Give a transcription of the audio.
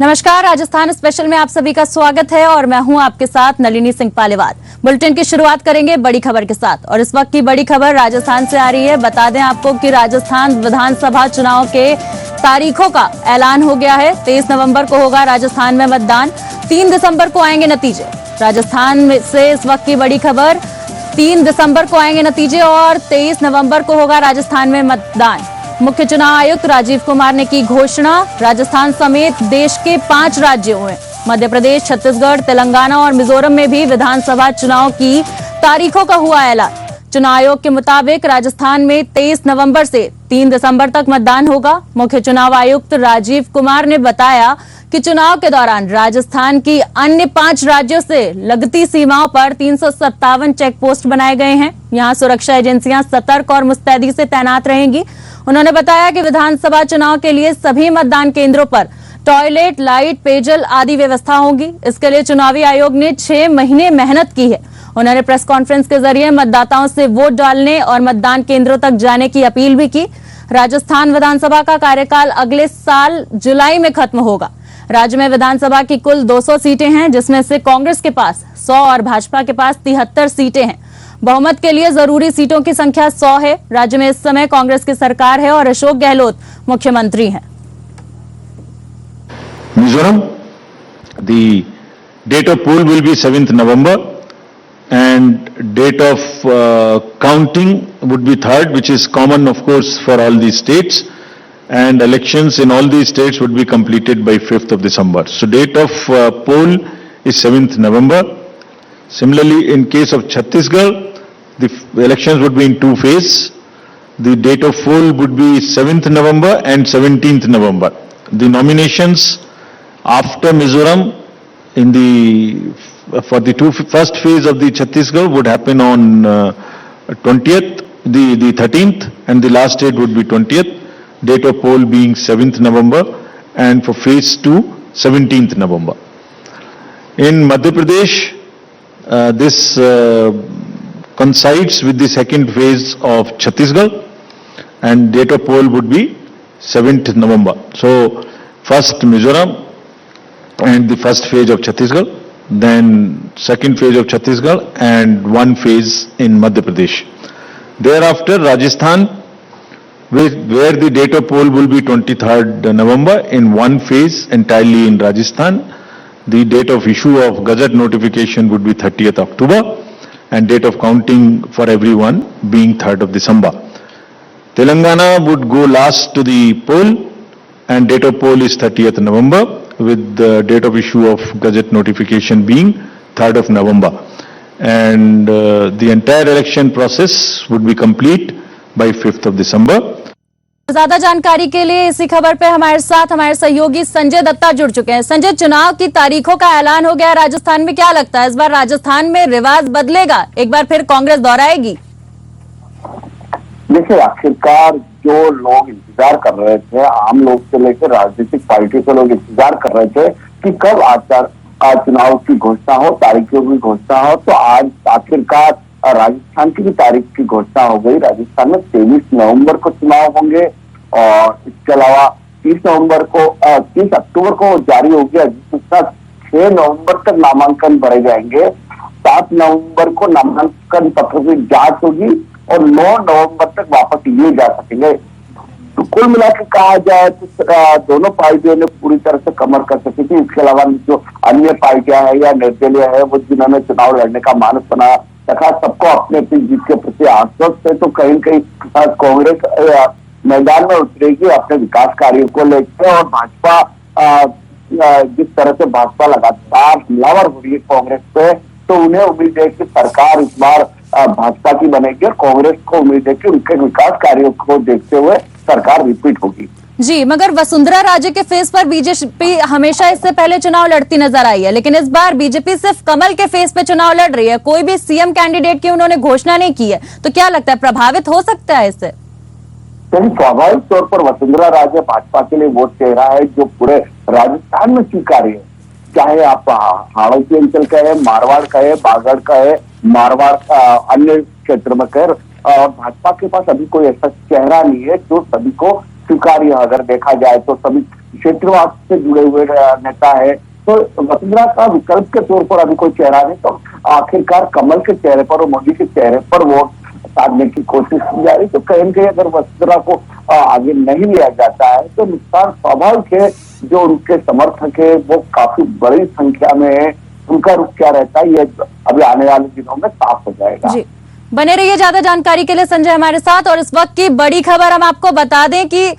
नमस्कार, राजस्थान स्पेशल में आप सभी का स्वागत है और मैं हूं आपके साथ नलिनी सिंह पालीवाल। बुलेटिन की शुरुआत करेंगे बड़ी खबर के साथ और इस वक्त की बड़ी खबर राजस्थान से आ रही है। बता दें आपको कि राजस्थान विधानसभा चुनाव के तारीखों का ऐलान हो गया है। 23 नवंबर को होगा राजस्थान में मतदान, 3 दिसंबर को आएंगे नतीजे। राजस्थान में से इस वक्त की बड़ी खबर, 3 दिसंबर को आएंगे नतीजे और 23 नवंबर को होगा राजस्थान में मतदान। मुख्य चुनाव आयुक्त राजीव कुमार ने की घोषणा। राजस्थान समेत देश के 5 राज्यों में, मध्य प्रदेश, छत्तीसगढ़, तेलंगाना और मिजोरम में भी विधानसभा चुनाव की तारीखों का हुआ ऐलान। चुनाव आयोग के मुताबिक राजस्थान में 23 नवंबर से 3 दिसंबर तक मतदान होगा। मुख्य चुनाव आयुक्त राजीव कुमार ने बताया कि चुनाव के दौरान राजस्थान की अन्य 5 राज्यों से लगती सीमाओं पर 357 चेक पोस्ट बनाए गए हैं। यहां सुरक्षा एजेंसियां सतर्क और मुस्तैदी से तैनात रहेंगी। उन्होंने बताया कि विधानसभा चुनाव के लिए सभी मतदान केंद्रों पर टॉयलेट, लाइट, पेयजल आदि व्यवस्था होगी। इसके लिए चुनावी आयोग ने 6 महीने मेहनत की है। उन्होंने प्रेस कॉन्फ्रेंस के जरिए मतदाताओं से वोट डालने और मतदान केंद्रों तक जाने की अपील भी की। राजस्थान विधानसभा का कार्यकाल अगले साल जुलाई में खत्म होगा। राज्य में विधानसभा की कुल 200 सीटें हैं, जिसमें से कांग्रेस के पास 100 और भाजपा के पास 73 सीटें हैं। बहुमत के लिए जरूरी सीटों की संख्या 100 है। राज्य में इस समय कांग्रेस की सरकार है और अशोक गहलोत मुख्यमंत्री हैं। Mizoram, the date of poll will be 7th November and date of counting would be 3rd, which is common of course for all these states, and elections in all these states would be completed by 5th of December. So date of poll is 7th November. Similarly, in case of Chhattisgarh, the elections would be in 2 phases. The date of poll would be 7th November and 17th November. The nominations after Mizoram for the first phase of the Chhattisgarh would happen on 20th, the 13th, and the last date would be 20th. Date of poll being 7th November, and for phase 2, 17th November. In Madhya Pradesh, this coincides with the second phase of Chhattisgarh, and date of poll would be 7th November. So first Mizoram and the first phase of Chhattisgarh, then second phase of Chhattisgarh and 1 phase in Madhya Pradesh. Thereafter Rajasthan, where the date of poll will be 23rd November in 1 phase entirely in Rajasthan. The date of issue of Gazette notification would be 30th October and date of counting for everyone being 3rd of December. Telangana would go last to the poll and date of poll is 30th November with the date of issue of Gazette notification being 3rd of November. And the entire election process would be complete by 5th of December. ज्यादा जानकारी के लिए इसी खबर पे हमारे साथ हमारे सहयोगी संजय दत्ता जुड़ चुके हैं। संजय, चुनाव की तारीखों का ऐलान हो गया राजस्थान में, क्या लगता है इस बार राजस्थान में रिवाज बदलेगा? एक बार फिर कांग्रेस दोहराएगी? देखिए, आखिरकार जो लोग इंतजार कर रहे थे, आम लोग से लेकर राजनीतिक पार्टी के लोग इंतजार कर रहे थे कि कब चुनाव की घोषणा हो, तारीखों की घोषणा हो, तो आज आखिरकार राजस्थान की भी तारीख की घोषणा हो गई। राजस्थान में 23 नवंबर को चुनाव होंगे और इसके अलावा 30 अक्टूबर को जारी हो गया अधिसूचना। 6 नवंबर तक नामांकन भरे जाएंगे। 7 नवंबर को नामांकन पत्रों की जांच होगी और 9 नवंबर तक वापस लिए जा सकेंगे। तो कुल मिलाकर कहा जाए तो दोनों पार्टियों ने पूरी तरह से कमर कर सकी थी। इसके अलावा जो अन्य पार्टियां हैं या निर्दलीय है, वो जिन्होंने चुनाव लड़ने का मानस बना रखा, सबको अपने अपनी जीत के प्रति आश्वस्त है। तो कहीं न कहीं कांग्रेस मैदान में उतरेगी अपने विकास कार्यों को लेकर, और भाजपा जिस तरह से भाजपा लगातार हमलावर हो रही है कांग्रेस पे, तो उन्हें उम्मीद है कि सरकार इस बार भाजपा की बनेगी और कांग्रेस को उम्मीद है कि उनके विकास कार्यों को देखते हुए सरकार रिपीट होगी। जी, मगर वसुंधरा राजे के फेस पर बीजेपी हमेशा इससे पहले चुनाव लड़ती नजर आई है, लेकिन इस बार बीजेपी सिर्फ कमल के फेस पे चुनाव लड़ रही है। कोई भी सीएम कैंडिडेट की उन्होंने घोषणा नहीं की है, तो क्या लगता है प्रभावित हो सकता है इससे? स्वाभाविक तौर पर वसुंधरा राजे भाजपा के लिए वो चेहरा है जो पूरे राजस्थान में स्वीकार्य है। चाहे आप हाड़ौती अंचल कहे, मारवाड़ कहे, बागड़ कहे, मारवाड़ अन्य क्षेत्र में कहे, और भाजपा के पास अभी कोई ऐसा चेहरा नहीं है जो सभी को स्वीकार्य अगर देखा जाए तो सभी क्षेत्रवाद से जुड़े हुए नेता है। तो वसुंधरा का विकल्प के तौर पर अभी कोई चेहरा नहीं, तो आखिरकार कमल के चेहरे पर और मोदी के चेहरे पर वोट साधने की कोशिश की जा रही। तो कहीं न कहीं अगर वसुंधरा को आगे नहीं लिया जाता है तो नुकसान स्वाभाविक है। जो उनके समर्थक है वो काफी बड़ी संख्या में है, उनका रुख क्या रहता है ये अभी आने वाले दिनों में साफ हो जाएगा। जी, बने रहिए ज्यादा जानकारी के लिए संजय हमारे साथ। और इस वक्त की बड़ी खबर हम आपको बता दें कि